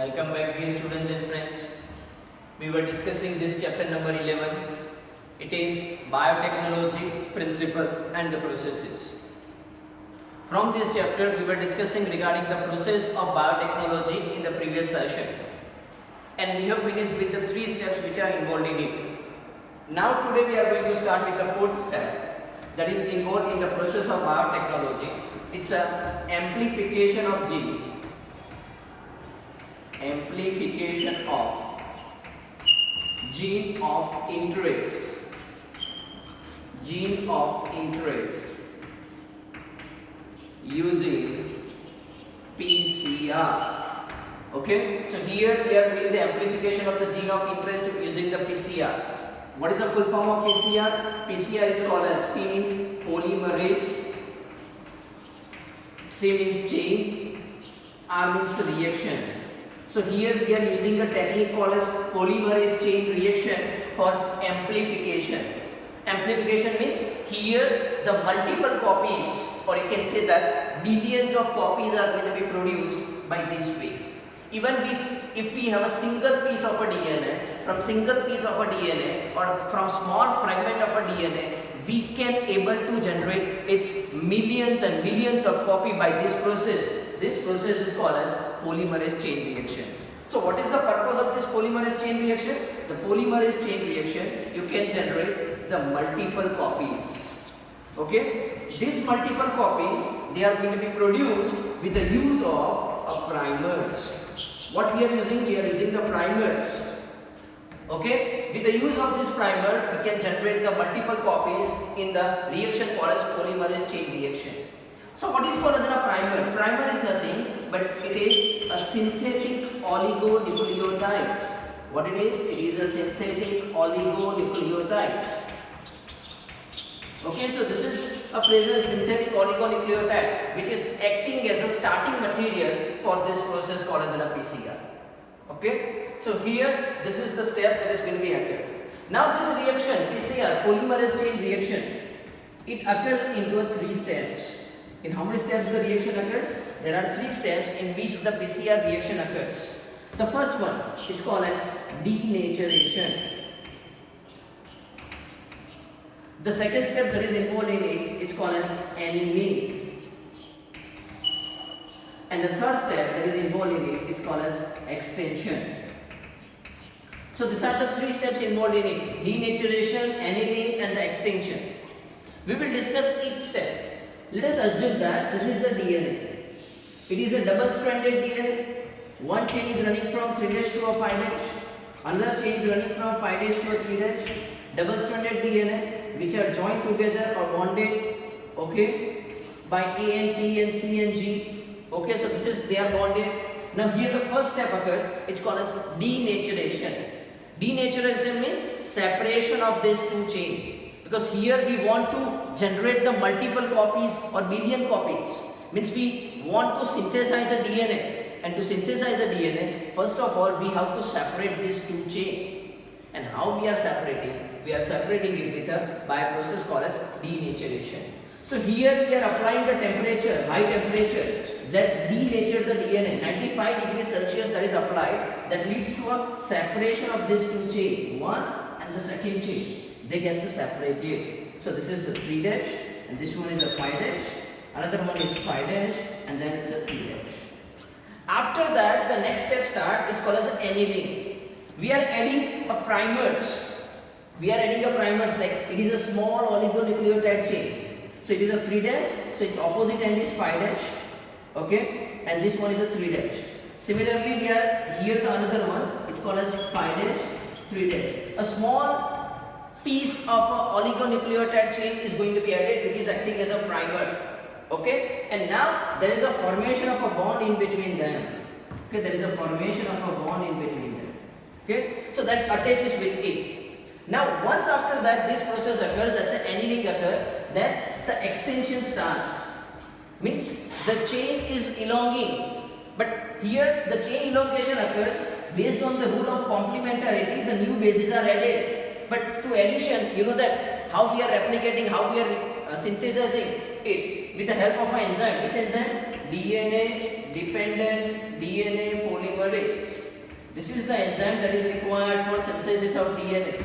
Welcome back, dear students and friends. We were discussing this chapter number 11. It is biotechnology, principle and the processes. From this chapter, we were discussing regarding the process of biotechnology in the previous session. And we have finished with the 3 steps which are involved in it. Now today we are going to start with the 4th step that is involved in the process of biotechnology. It's a amplification of gene. Amplification of gene of interest. Gene of interest using PCR. Okay, so here we are doing the amplification of the gene of interest using the PCR. What is the full form of PCR? PCR is called as P means polymerase, C means chain, R means reaction. So here we are using a technique called as polymerase chain reaction for amplification. Amplification means here the multiple copies, or you can say that billions of copies are going to be produced by this way. Even if we have a single piece of a DNA, from single piece of a DNA or from small fragment of a DNA, we can able to generate its millions and millions of copy by this process. This process is called as polymerase chain reaction. So what is the purpose of this polymerase chain reaction? The polymerase chain reaction, you can generate the multiple copies. Okay? These multiple copies, they are going to be produced with the use of primers. What we are using? We are using the primers. Okay? With the use of this primer, we can generate the multiple copies in the reaction called as polymerase chain reaction. So what is called as a primer? Primer is nothing but it is a synthetic oligonucleotides. What it is? It is a synthetic oligonucleotides. Okay, so this is a present synthetic oligonucleotide which is acting as a starting material for this process called as a PCR. Okay, so here this is the step that is going to be occurred. Now this reaction, PCR, polymerase chain reaction, it occurs into 3 steps. In how many steps the reaction occurs? There are 3 steps in which the PCR reaction occurs. The first one is called as denaturation. The second step that is involved in it, it's called as annealing. And the third step that is involved in it, it's called as extension. So these are the 3 steps involved in it: denaturation, annealing and the extension. We will discuss each step. Let us assume that this is the DNA. It is a double-stranded DNA. One chain is running from 3' to a 5'. Another chain is running from 5' to a 3'. Double-stranded DNA which are joined together or bonded, okay, by A and T and C and G. Okay, so this is they are bonded. Now here the first step occurs. It's called as denaturation. Denaturation means separation of these 2 chains. Because here we want to generate the multiple copies or billion copies. Means we want to synthesize a DNA. And to synthesize a DNA, first of all we have to separate these 2 chains. And how we are separating? We are separating it with by a process called as denaturation. So here we are applying the temperature, high temperature that denatured the DNA. 95 degrees Celsius that is applied, that leads to a separation of these 2 chains. One and the second chain. They get separated. So this is the 3' and this one is a 5'. Another one is 5' and then it's a 3'. After that, the next step starts. It's called as annealing. We are adding a primers. We are adding a primers, like it is a small oligonucleotide chain. So it is a 3', so its opposite end is 5'. Okay, and this one is a 3'. Similarly, we are here the another one. It's called as 5', 3'. A small piece of a oligonucleotide chain is going to be added, which is acting as a primer. Okay, and now there is a formation of a bond in between them. Okay, there is a formation of a bond in between them. Okay, so that attaches with it. Now once after that this process occurs, that's an annealing occurs, then the extension starts. Means the chain is elongating, but here the chain elongation occurs based on the rule of complementarity. The new bases are added. But to addition, you know that how we are replicating, how we are synthesizing it with the help of an enzyme. Which enzyme? DNA dependent DNA polymerase. This is the enzyme that is required for synthesis of DNA.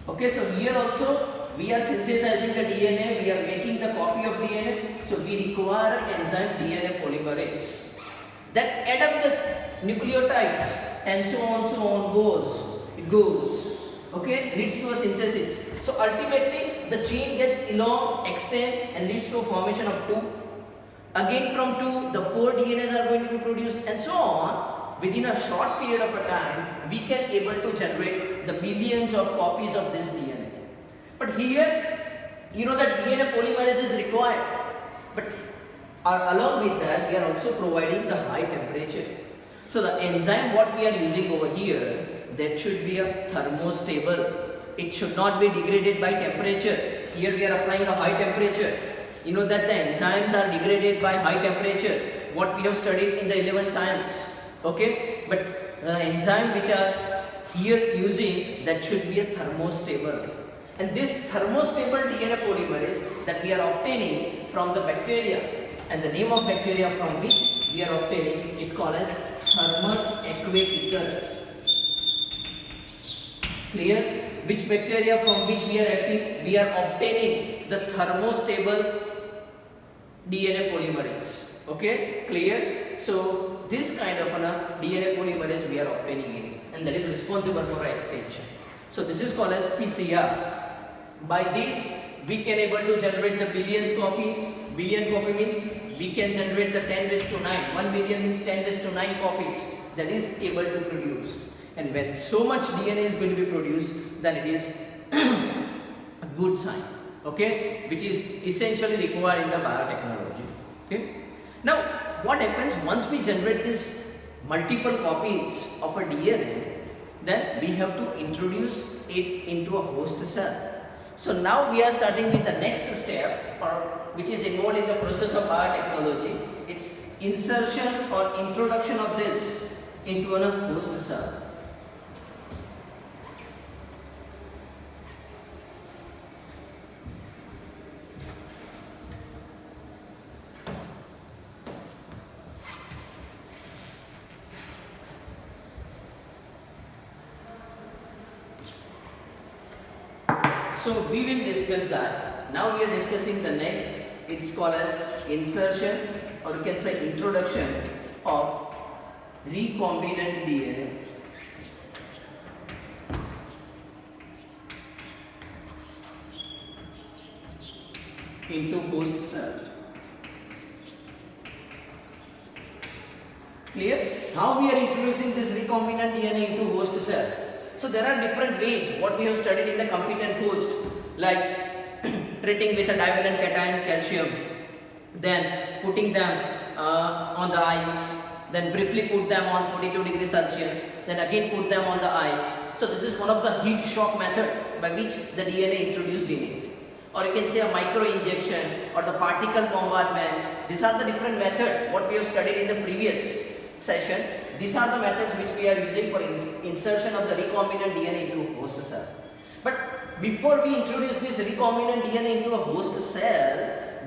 Okay, so here also we are synthesizing the DNA, we are making the copy of DNA, so we require enzyme DNA polymerase that add up the nucleotides and so on it goes, okay, leads to a synthesis. So ultimately the chain gets elongate, extend and leads to a formation of 2. Again from 2 the 4 DNAs are going to be produced and so on. Within a short period of a time we can able to generate the billions of copies of this DNA. But here you know that DNA polymerase is required, but along with that we are also providing the high temperature. So the enzyme what we are using over here, that should be a thermostable. It should not be degraded by temperature. Here we are applying a high temperature. You know that the enzymes are degraded by high temperature, what we have studied in the 11th science. Okay, but the enzyme which are here using, that should be a thermostable. And this thermostable DNA polymerase that we are obtaining from the bacteria, and the name of bacteria from which we are obtaining, it's called as Thermus aquaticus. Clear? Which bacteria from which we are obtaining the thermostable DNA polymerase. Okay, clear? So this kind of DNA polymerase we are obtaining in it, and that is responsible for extension. So this is called as PCR. By this we can able to generate the billions copies. Billion copy means we can generate the 10 raised to 9. 1 billion means 10 raised to 9 copies that is able to produce. And when so much DNA is going to be produced, then it is a good sign, okay, which is essentially required in the biotechnology. Okay. Now what happens once we generate this multiple copies of a DNA, then we have to introduce it into a host cell. So now we are starting with the next step, or which is involved in the process of biotechnology. It's insertion or introduction of this into a host cell. So we will discuss that. Now we are discussing the next. It's called as insertion, or you can say introduction of recombinant DNA into host cell. Clear? How we are introducing this recombinant DNA into host cell? So there are different ways what we have studied in the competent host, like treating with a divalent cation calcium, then putting them on the ice, then briefly put them on 42 degrees Celsius, then again put them on the ice. So this is one of the heat shock method by which the DNA introduced in it. Or you can say a micro injection or the particle bombardment. These are the different methods what we have studied in the previous session. These are the methods which we are using for insertion of the recombinant DNA into host cell. But before we introduce this recombinant DNA into a host cell,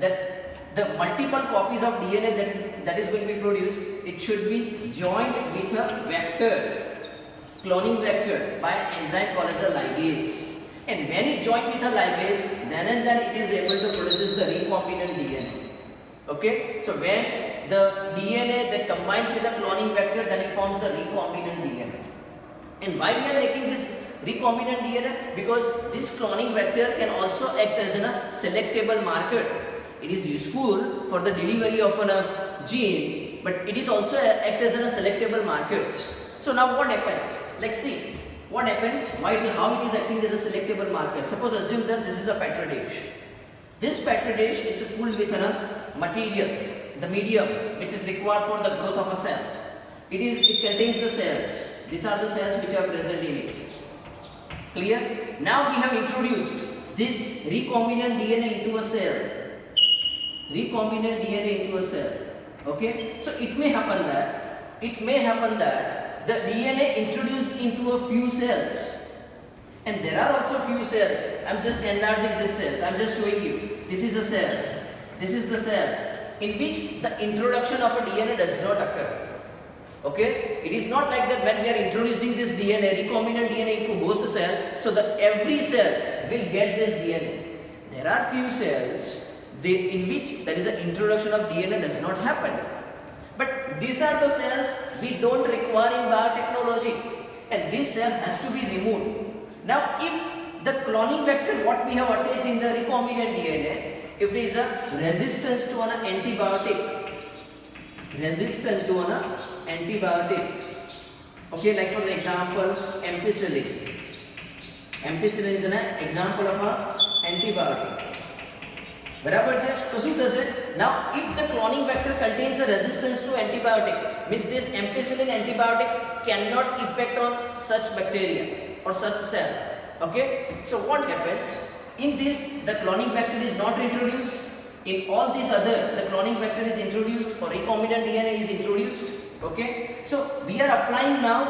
that the multiple copies of DNA that is going to be produced, it should be joined with a vector, cloning vector by an enzyme called as a ligase. And when it joined with a ligase, then and then it is able to produce the recombinant DNA. Okay, so when the DNA that combines with a cloning vector, then it forms the recombinant DNA. And why we are making this recombinant DNA? Because this cloning vector can also act as a selectable marker. It is useful for the delivery of a gene, but it is also act as a selectable markers. So now what happens? Let's see what happens. How it is acting as a selectable marker. Suppose assume that this is a petri dish. This petri dish is full with a material, the medium which is required for the growth of a cells. It contains the cells. These are the cells which are present in it. Clear? Now we have introduced this recombinant DNA into a cell. Recombinant DNA into a cell. Okay? So it may happen that the DNA introduced into a few cells. And there are also few cells. I am just enlarging these cells. I am just showing you. This is a cell. This is the cell. in which the introduction of a DNA does not occur. Okay, it is not like that when we are introducing this DNA, recombinant DNA into host cell, so that every cell will get this DNA. There are few cells in which there is an introduction of DNA does not happen. But these are the cells we don't require in biotechnology, and this cell has to be removed. Now, if the cloning vector what we have attached in the recombinant DNA, if there is a resistance to an antibiotic, okay, like for example ampicillin. Ampicillin is an example of an antibiotic. बराबर છે તો શું થશે? Now if the cloning vector contains a resistance to antibiotic, means this ampicillin antibiotic cannot effect on such bacteria or such cell. Okay, so what happens in this? The cloning vector is not introduced. In all these other, the cloning vector is introduced or recombinant DNA is introduced. Okay, so we are applying now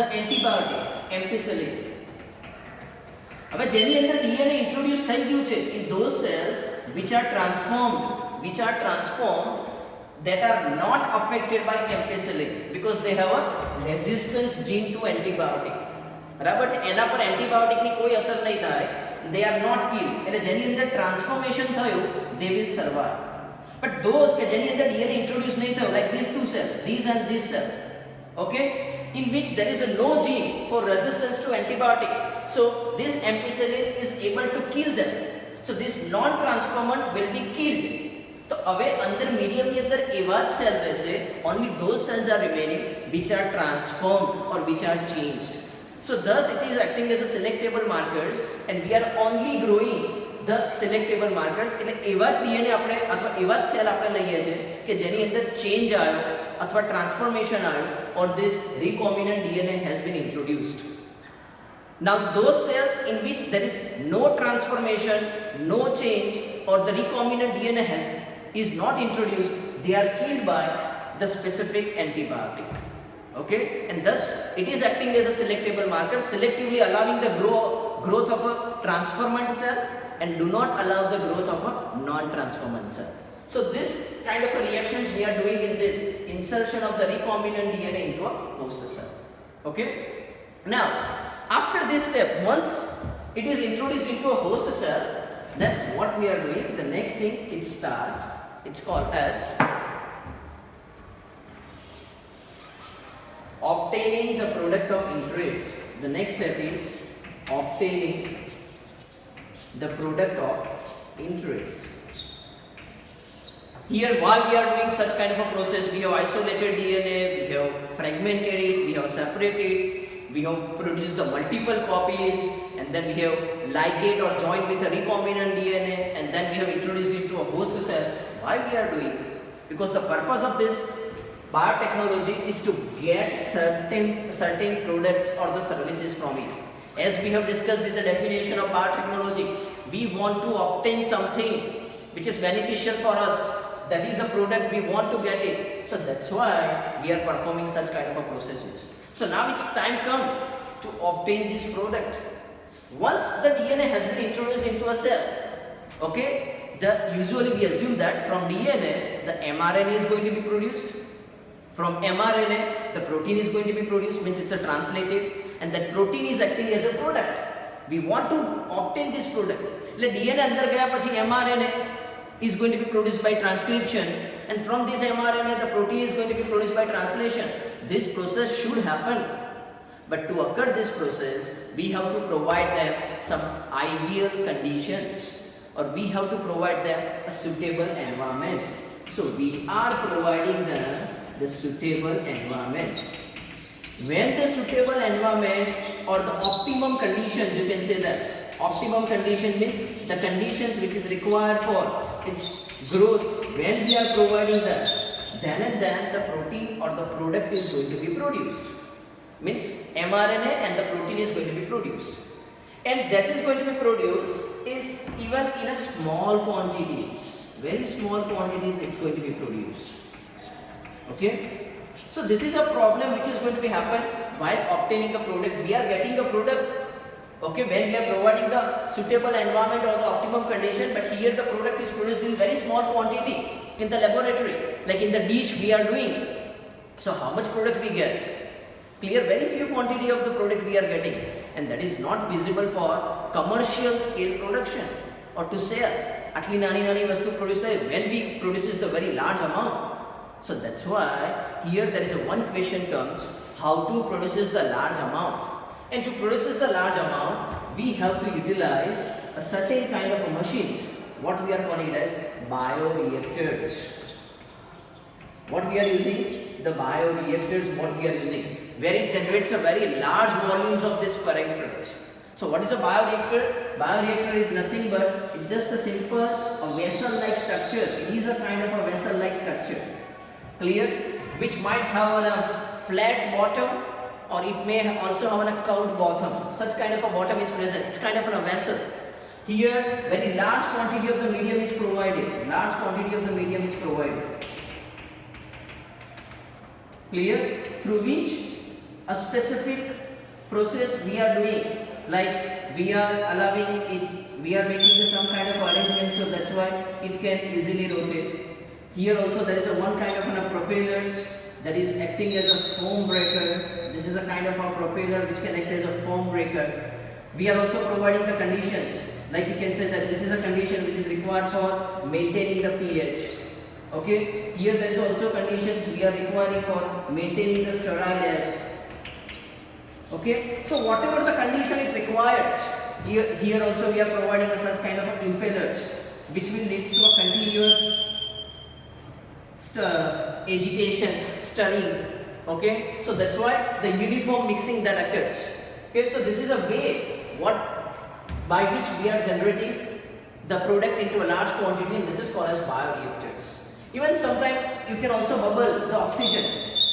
the antibiotic ampicillin. હવે જેની અંદર DNA introduce થઈ ગયું છે, in those cells which are transformed that are not affected by ampicillin because they have a resistance gene to antibiotic. બરાબર છે, એના પર antibiotic ની કોઈ અસર નહીં થાય, they are not killed. એટલે જેની અંદર ટ્રાન્સફોર્મેશન થયું, they will survive. But those કે જેની અંદર DNA introduce નહીં થયું, like these two cells, these and this cell, okay, in which there is a no gene for resistance to antibiotic, so this ampicillin is able to kill them. So this non-transformant will be killed. તો હવે અંદર medium ની અંદર એવા જ cell રહેશે, only those cells are remaining which are transformed or which are changed. So thus it is acting as a selectable markers, and we are only growing the selectable markers. એટલે એવા DNA આપણે અથવા એવા જ cell આપણે લઈએ છે કે જેની અંદર ચેન્જ આવ્યો અથવા ટ્રાન્સફોર્મેશન આવ્યો, or this recombinant DNA has been introduced. Now those cells in which there is no transformation, no change, or the recombinant DNA is not introduced, they are killed by the specific antibiotic. Okay, and thus it is acting as a selectable marker, selectively allowing the growth of a transformant cell and do not allow the growth of a non-transformant cell. So this kind of a reactions we are doing in this insertion of the recombinant DNA into a host cell. Okay, now after this step, once it is introduced into a host cell, then what we are doing, the next thing it's called as obtaining the product of interest. The next step is obtaining the product of interest. Here, why we are doing such kind of a process? We have isolated DNA, we have fragmented it, we have separated, we have produced the multiple copies, and then we have ligate or joined with a recombinant DNA, and then we have introduced it to a host cell. Why we are doing? Because the purpose of this biotechnology is to get certain products or the services from it. As we have discussed in the definition of biotechnology, we want to obtain something which is beneficial for us. That is a product, we want to get it. So that's why we are performing such kind of a processes. So now it's time come to obtain this product. Once the DNA has been introduced into a cell, okay, usually we assume that from DNA the mRNA is going to be produced. From mRNA the protein is going to be produced, means it's a translated, and that protein is acting as a product. We want to obtain this product. એટલે DNA અંદર ગયા પછી mRNA is going to be produced by transcription, and from this mRNA the protein is going to be produced by translation. This process should happen, but to occur this process we have to provide them some ideal conditions, or we have to provide them a suitable environment. So we are providing them the suitable environment. When the suitable environment or the optimum conditions, you can say that optimum condition means the conditions which is required for its growth, when we are providing that, then and then the protein or the product is going to be produced. Means mRNA and the protein is going to be produced, and that is going to be produced is even in a small quantities, very small quantities it's going to be produced. Okay, so this is a problem which is going to be happen while obtaining a product. We are getting a product, okay, when we are providing the suitable environment or the optimum condition, but here the product is produced in very small quantity. in the laboratory, like in the dish we are doing. So how much product we get? Clear, very few quantity of the product we are getting, and that is not visible for commercial scale production or to sell. Atli nani vastu produce when we produces the very large amount. So that's why here there is a one question comes, how to produces the large amount. And to produces the large amount, we have to utilize a certain kind of machines. What we are calling it as bioreactors. What we are using? The bioreactors, what we are using, where it generates a very large volumes of this parameters. So what is a bioreactor? Bioreactor is nothing but it's just a simple vessel-like structure. It is a kind of a vessel-like structure. Clear? Which might have a flat bottom, or it may also have a curved bottom. Such kind of a bottom is present. It's kind of a vessel. Here, very large quantity of the medium is provided. Large quantity of the medium is provided. Clear? Through which a specific process we are doing, like we are allowing it, we are making some kind of arrangement, so that's why it can easily rotate. Here also there is a one kind of a propellers that is acting as a foam breaker. This is a kind of a propeller which can act as a foam breaker. We are also providing the conditions, like you can say that this is a condition which is required for maintaining the pH. Okay, here there is also conditions we are requiring for maintaining the sterile air. Okay, so whatever the condition it requires, here also we are providing such kind of impellers which will lead to a continuous agitation, stirring. Okay, so that's why the uniform mixing that occurs. Okay, so this is a way by which we are generating the product into a large quantity, and this is called as bioreactors. Even sometimes you can also bubble the oxygen.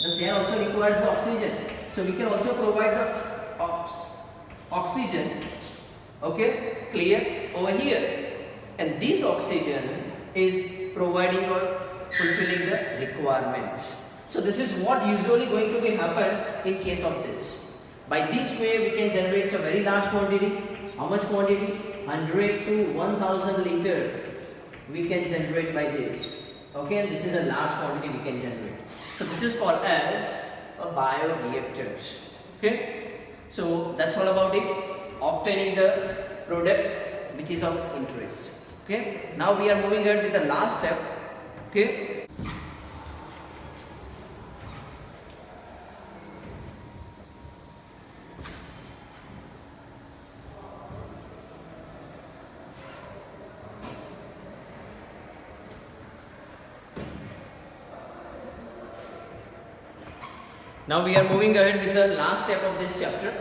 The cell also requires the oxygen, so we can also provide the oxygen. Okay, clear over here, and this oxygen is providing or fulfilling the requirements. So this is what usually going to be happen in case of this. By this way we can generate a very large quantity. How much quantity? 100 to 1000 liter we can generate by this. Okay, and this is a large quantity we can generate. So this is called as a bioreactors. Okay, so that's all about it, obtaining the product which is of interest. Okay, now we are moving ahead with the last step. Okay, now we are moving ahead with the last step of this chapter,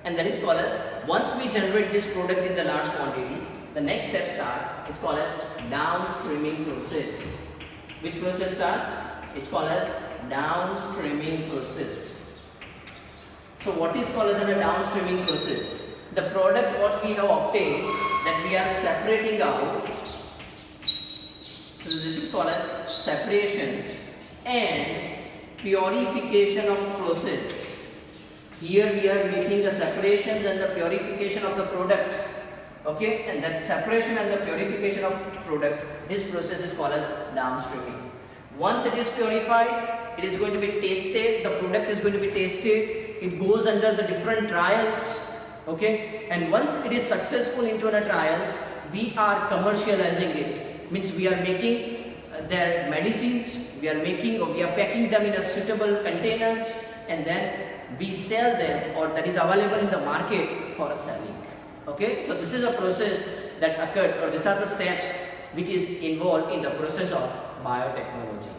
and that is called as, once we generate this product in the large quantity, the next step starts. It's called as downstreaming process. Which process starts? It's called as downstreaming process. So what is called as a downstreaming process? The product what we have obtained, that we are separating out. So this is called as separation and purification of process. Here we are making the separations and the purification of the product. Okay, and that separation and the purification of product, this process is called as downstreaming. Once it is purified, it is going to be tasted, the product is going to be tasted, it goes under the different trials. Okay, and once it is successful into the trials, we are commercializing it. Means we are making their medicines, we are making or we are packing them in a suitable containers, and then we sell them, or that is available in the market for selling. Okay, so this is a process that occurs, or these are the steps which is involved in the process of biotechnology.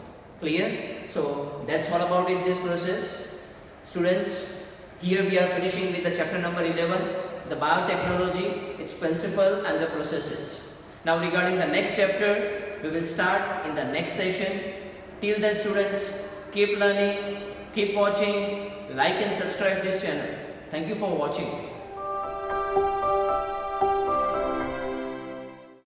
Clear? So that's all about it, this process. Students, here we are finishing with the chapter number 11, the biotechnology, its principle and the processes. Now regarding the next chapter, we will start in the next session. Till then students, keep learning, keep watching, like and subscribe this channel. Thank you for watching.